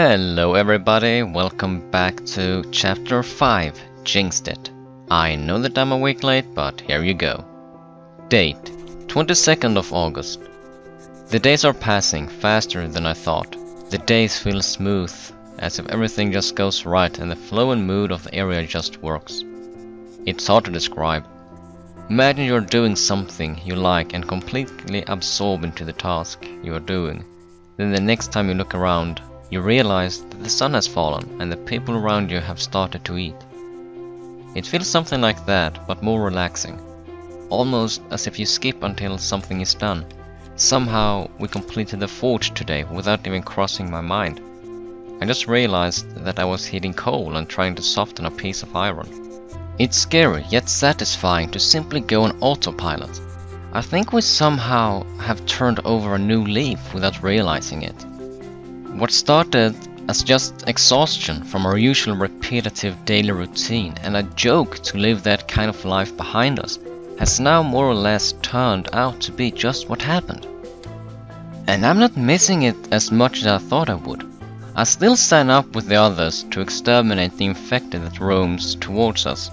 Hello everybody, welcome back to Chapter 5, Jinxed. I know that I'm a week late, but here you go. Date, 22nd of August. The days are passing faster than I thought. The days feel smooth, as if everything just goes right and the flow and mood of the area just works. It's hard to describe. Imagine you're doing something you like and completely absorbed into the task you are doing. Then the next time you look around, you realize that the sun has fallen and the people around you have started to eat. It feels something like that, but more relaxing. Almost as if you skip until something is done. Somehow we completed the forge today without even crossing my mind. I just realized that I was heating coal and trying to soften a piece of iron. It's scary yet satisfying to simply go on autopilot. I think we somehow have turned over a new leaf without realizing it. What started as just exhaustion from our usual repetitive daily routine and a joke to leave that kind of life behind us has now more or less turned out to be just what happened. And I'm not missing it as much as I thought I would. I still sign up with the others to exterminate the infected that roams towards us.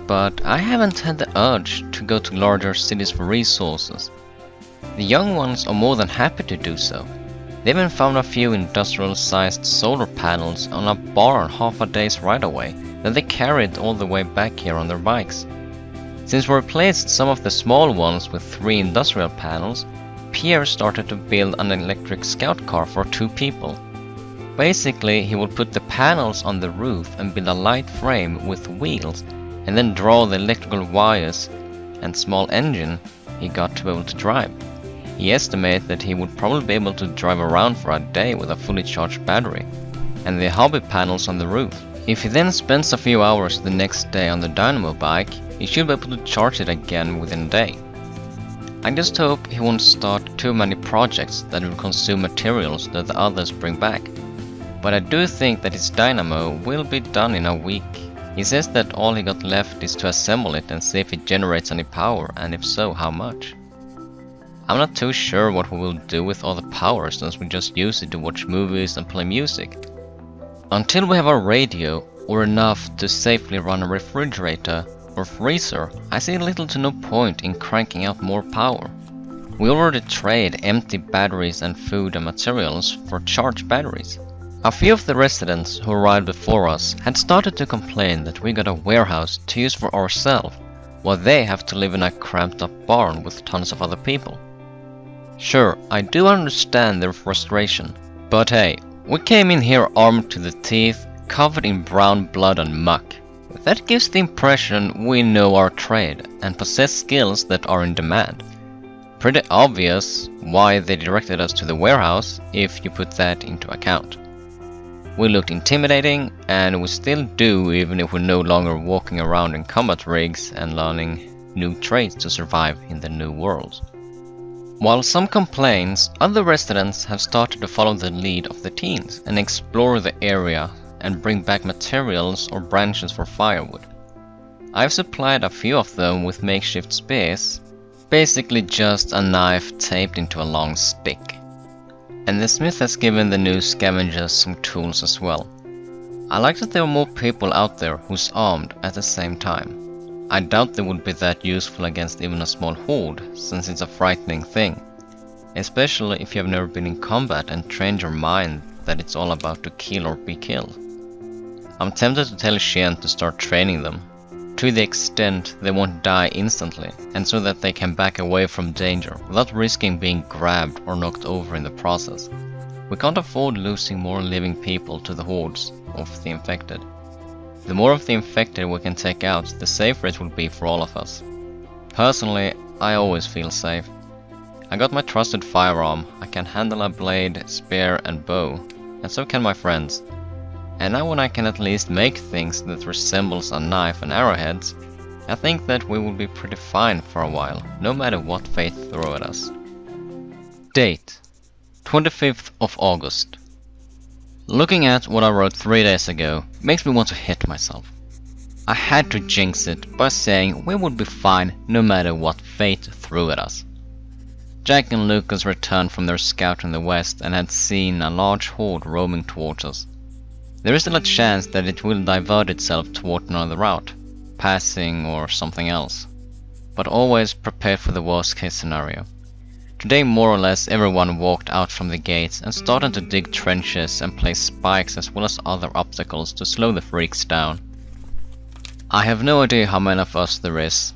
But I haven't had the urge to go to larger cities for resources. The young ones are more than happy to do so. They even found a few industrial-sized solar panels on a barn half a day's ride away that they carried all the way back here on their bikes. Since we replaced some of the small ones with 3 industrial panels, Pierre started to build an electric scout car for 2 people. Basically, he would put the panels on the roof and build a light frame with wheels, and then draw the electrical wires and small engine he got to be able to drive. He estimated that he would probably be able to drive around for a day with a fully charged battery, and the hobby panels on the roof. If he then spends a few hours the next day on the dynamo bike, he should be able to charge it again within a day. I just hope he won't start too many projects that will consume materials that the others bring back. But I do think that his dynamo will be done in a week. He says that all he got left is to assemble it and see if it generates any power, and if so, how much. I'm not too sure what we will do with all the power, since we just use it to watch movies and play music. Until we have a radio or enough to safely run a refrigerator or freezer, I see little to no point in cranking out more power. We already trade empty batteries and food and materials for charged batteries. A few of the residents who arrived before us had started to complain that we got a warehouse to use for ourselves, while they have to live in a cramped up barn with tons of other people. Sure, I do understand their frustration, but hey, we came in here armed to the teeth, covered in brown blood and muck. That gives the impression we know our trade and possess skills that are in demand. Pretty obvious why they directed us to the warehouse, if you put that into account. We looked intimidating, and we still do, even if we're no longer walking around in combat rigs and learning new trades to survive in the new world. While some complains, other residents have started to follow the lead of the teens and explore the area and bring back materials or branches for firewood. I've supplied a few of them with makeshift spears, basically just a knife taped into a long stick. And the smith has given the new scavengers some tools as well. I like that there are more people out there who's armed at the same time. I doubt they would be that useful against even a small horde, since it's a frightening thing. Especially if you have never been in combat and trained your mind that it's all about to kill or be killed. I'm tempted to tell Shien to start training them, to the extent they won't die instantly, and so that they can back away from danger without risking being grabbed or knocked over in the process. We can't afford losing more living people to the hordes of the infected. The more of the infected we can take out, the safer it will be for all of us. Personally, I always feel safe. I got my trusted firearm, I can handle a blade, spear and bow, and so can my friends. And now when I can at least make things that resembles a knife and arrowheads, I think that we will be pretty fine for a while, no matter what fate throws at us. Date, 25th of August. Looking at what I wrote 3 days ago makes me want to hit myself. I had to jinx it by saying we would be fine no matter what fate threw at us. Jack and Lucas returned from their scout in the west and had seen a large horde roaming towards us. There is still a chance that it will divert itself toward another route, passing or something else. But always prepare for the worst case scenario. Today more or less everyone walked out from the gates and started to dig trenches and place spikes as well as other obstacles to slow the freaks down. I have no idea how many of us there is.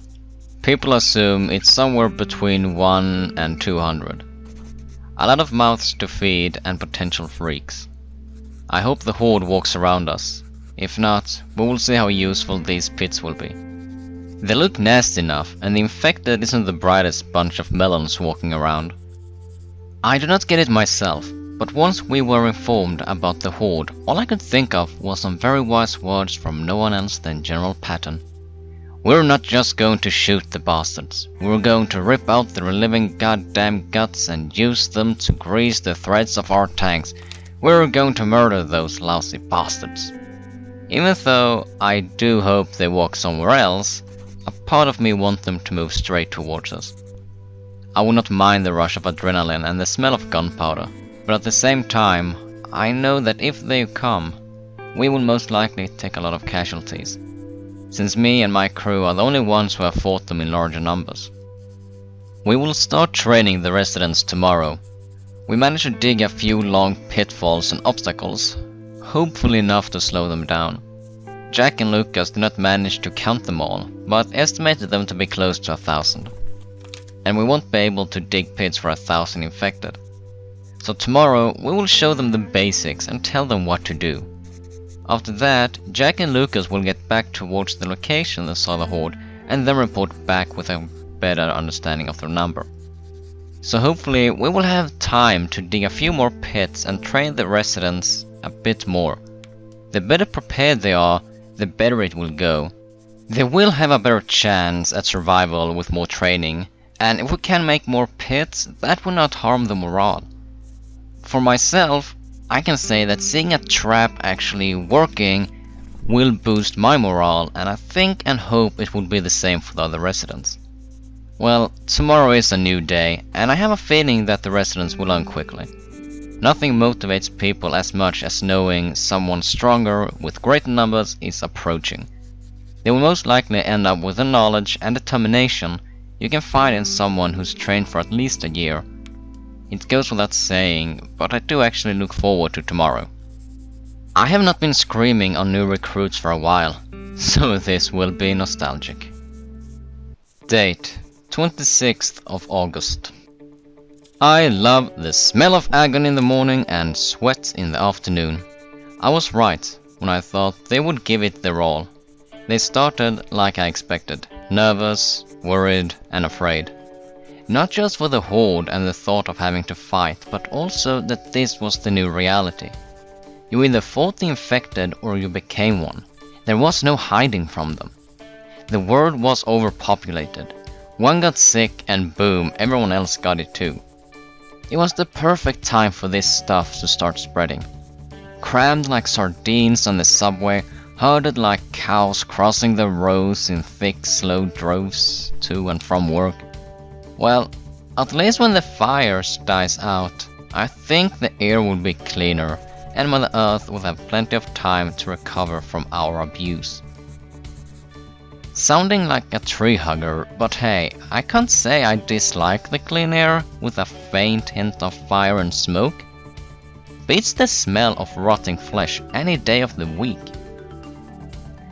People assume it's somewhere between 1 and 200. A lot of mouths to feed and potential freaks. I hope the horde walks around us. If not, we will see how useful these pits will be. They look nasty enough, and the infected isn't the brightest bunch of melons walking around. I do not get it myself, but once we were informed about the horde, all I could think of was some very wise words from no one else than General Patton. We're not just going to shoot the bastards, we're going to rip out their living goddamn guts and use them to grease the threads of our tanks. We're going to murder those lousy bastards. Even though I do hope they walk somewhere else, a part of me wants them to move straight towards us. I will not mind the rush of adrenaline and the smell of gunpowder, but at the same time, I know that if they come, we will most likely take a lot of casualties, since me and my crew are the only ones who have fought them in larger numbers. We will start training the residents tomorrow. We managed to dig a few long pitfalls and obstacles, hopefully enough to slow them down. Jack and Lucas did not manage to count them all, but estimated them to be close to 1,000. And we won't be able to dig pits for 1,000 infected. So tomorrow we will show them the basics and tell them what to do. After that, Jack and Lucas will get back towards the location they saw the horde and then report back with a better understanding of their number. So hopefully we will have time to dig a few more pits and train the residents a bit more. The better prepared they are, the better it will go. They will have a better chance at survival with more training, and if we can make more pits, that will not harm the morale. For myself, I can say that seeing a trap actually working will boost my morale, and I think and hope it will be the same for the other residents. Well, tomorrow is a new day, and I have a feeling that the residents will learn quickly. Nothing motivates people as much as knowing someone stronger with great numbers is approaching. They will most likely end up with the knowledge and determination you can find in someone who's trained for at least a year. It goes without saying, but I do actually look forward to tomorrow. I have not been screaming on new recruits for a while, so this will be nostalgic. Date: 26th of August. I love the smell of agony in the morning and sweat in the afternoon. I was right when I thought they would give it their all. They started like I expected, nervous, worried and afraid. Not just for the horde and the thought of having to fight, but also that this was the new reality. You either fought the infected or you became one. There was no hiding from them. The world was overpopulated. One got sick and boom, everyone else got it too. It was the perfect time for this stuff to start spreading. Crammed like sardines on the subway, herded like cows crossing the roads in thick, slow droves to and from work. Well, at least when the fire dies out, I think the air will be cleaner and Mother Earth will have plenty of time to recover from our abuse. Sounding like a tree hugger, but hey, I can't say I dislike the clean air with a faint hint of fire and smoke. Beats the smell of rotting flesh any day of the week.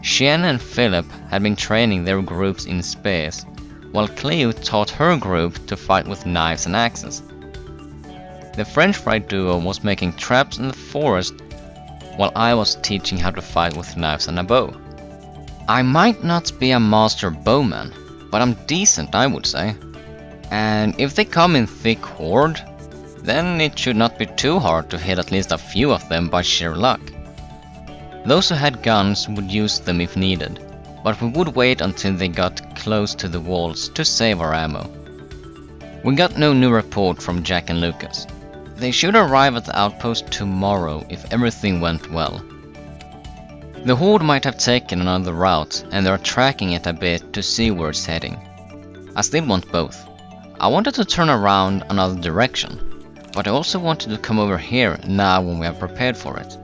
Shen and Philip had been training their groups in spears, while Cleo taught her group to fight with knives and axes. The French fry duo was making traps in the forest, while I was teaching how to fight with knives and a bow. I might not be a master bowman, but I'm decent, I would say. And if they come in thick horde, then it should not be too hard to hit at least a few of them by sheer luck. Those who had guns would use them if needed, but we would wait until they got close to the walls to save our ammo. We got no new report from Jack and Lucas. They should arrive at the outpost tomorrow if everything went well. The horde might have taken another route and they are tracking it a bit to see where it's heading. I still want both. I wanted to turn around another direction, but I also wanted to come over here now when we have prepared for it.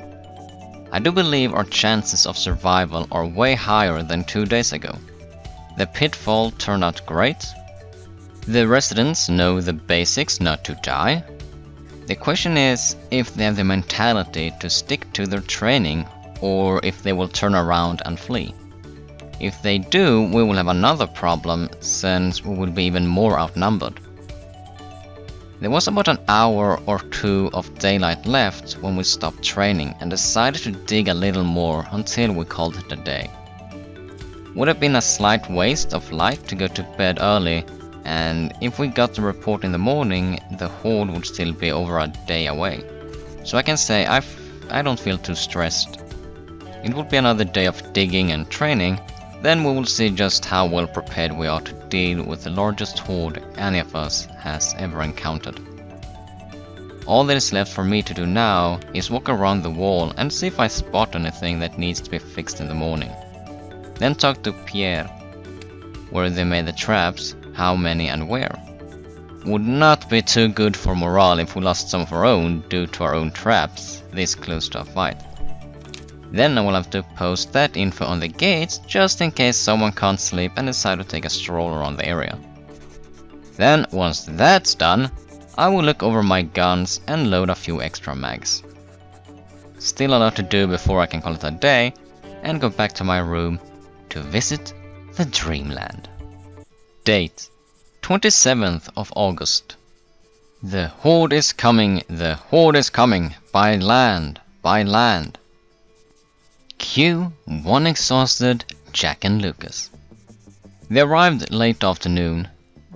I do believe our chances of survival are way higher than 2 days ago. The pitfall turned out great. The residents know the basics not to die. The question is if they have the mentality to stick to their training or if they will turn around and flee. If they do, we will have another problem since we will be even more outnumbered. There was about an hour or two of daylight left when we stopped training and decided to dig a little more until we called it a day. Would have been a slight waste of light to go to bed early, and if we got the report in the morning, the horde would still be over a day away. So I can say I don't feel too stressed. It would be another day of digging and training, then we will see just how well prepared we are to deal with the largest horde any of us has ever encountered. All that is left for me to do now is walk around the wall and see if I spot anything that needs to be fixed in the morning. Then talk to Pierre, where they made the traps, how many and where. Would not be too good for morale if we lost some of our own due to our own traps this close to a fight. Then I will have to post that info on the gates just in case someone can't sleep and decide to take a stroll around the area. Then, once that's done, I will look over my guns and load a few extra mags. Still a lot to do before I can call it a day and go back to my room to visit the Dreamland. Date: 27th of August. The horde is coming, the horde is coming, by land, by land. Q, one exhausted Jack and Lucas. They arrived late afternoon,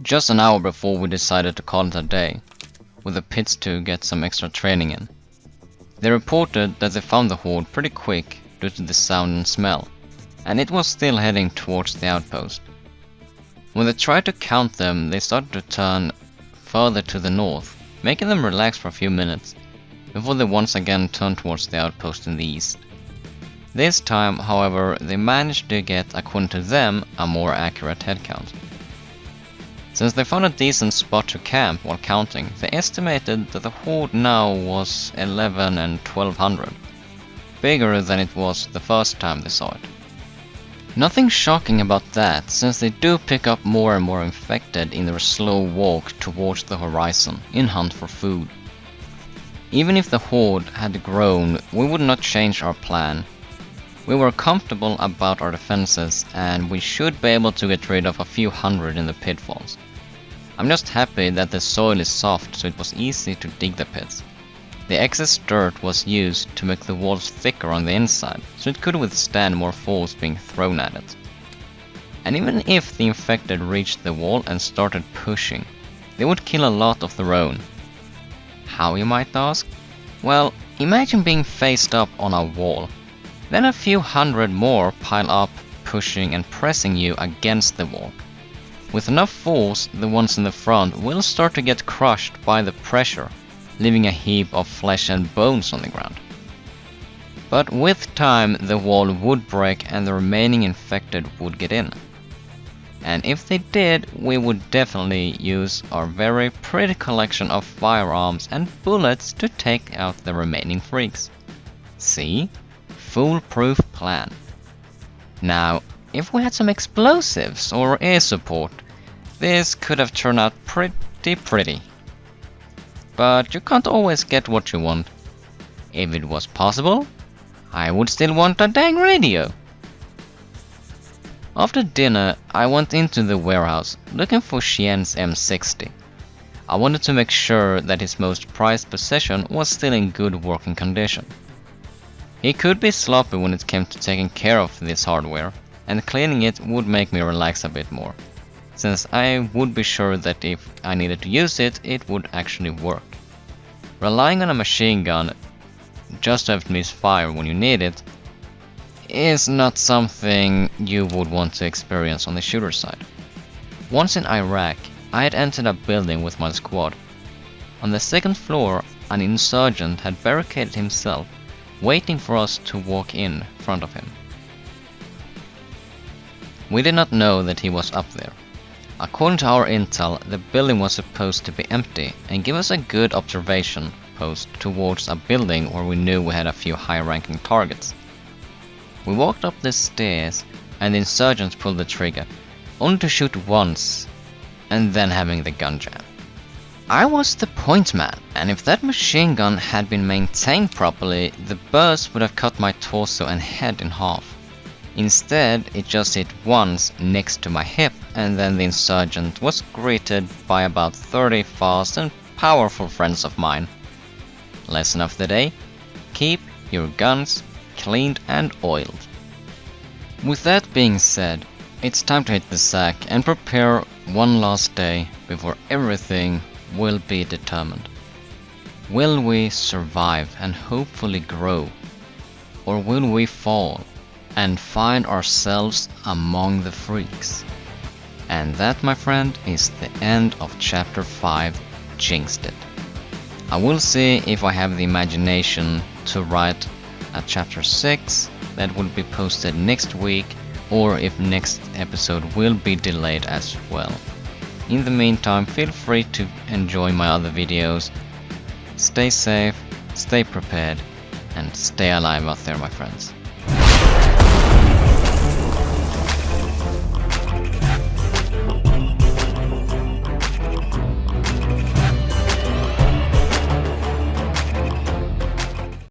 just an hour before we decided to call it a day, with the pits to get some extra training in. They reported that they found the horde pretty quick due to the sound and smell, and it was still heading towards the outpost. When they tried to count them, they started to turn further to the north, making them relax for a few minutes, before they once again turned towards the outpost in the east. This time, however, they managed to get, according to them, a more accurate head count. Since they found a decent spot to camp while counting, they estimated that the horde now was 11 and 1200, bigger than it was the first time they saw it. Nothing shocking about that, since they do pick up more and more infected in their slow walk towards the horizon in hunt for food. Even if the horde had grown, we would not change our plan. We were comfortable about our defenses and we should be able to get rid of a few hundred in the pitfalls. I'm just happy that the soil is soft so it was easy to dig the pits. The excess dirt was used to make the walls thicker on the inside so it could withstand more force being thrown at it. And even if the infected reached the wall and started pushing, they would kill a lot of their own. How, you might ask? Well, imagine being faced up on a wall. Then a few hundred more pile up, pushing and pressing you against the wall. With enough force, the ones in the front will start to get crushed by the pressure, leaving a heap of flesh and bones on the ground. But with time, the wall would break and the remaining infected would get in. And if they did, we would definitely use our very pretty collection of firearms and bullets to take out the remaining freaks. See? Foolproof plan. Now, if we had some explosives or air support, this could have turned out pretty. But you can't always get what you want. If it was possible, I would still want a dang radio. After dinner, I went into the warehouse looking for Xian's M60. I wanted to make sure that his most prized possession was still in good working condition. He could be sloppy when it came to taking care of this hardware, and cleaning it would make me relax a bit more, since I would be sure that if I needed to use it, it would actually work. Relying on a machine gun just to have to misfire when you need it is not something you would want to experience on the shooter side. Once in Iraq, I had entered a building with my squad. On the second floor, an insurgent had barricaded himself, waiting for us to walk in front of him. We did not know that he was up there. According to our intel, the building was supposed to be empty and give us a good observation post towards a building where we knew we had a few high-ranking targets. We walked up the stairs and the insurgents pulled the trigger, only to shoot once and then having the gun jam. I was the point man, and if that machine gun had been maintained properly, the burst would have cut my torso and head in half. Instead, it just hit once next to my hip, and then the insurgent was greeted by about 30 fast and powerful friends of mine. Lesson of the day: keep your guns cleaned and oiled. With that being said, it's time to hit the sack and prepare one last day before everything will be determined. Will we survive and hopefully grow? Or will we fall and find ourselves among the freaks? And that, my friend, is the end of chapter 5, Jinxed. I will see if I have the imagination to write a chapter 6 that will be posted next week, or if next episode will be delayed as well. In the meantime, feel free to enjoy my other videos. Stay safe, stay prepared, and stay alive out there, my friends.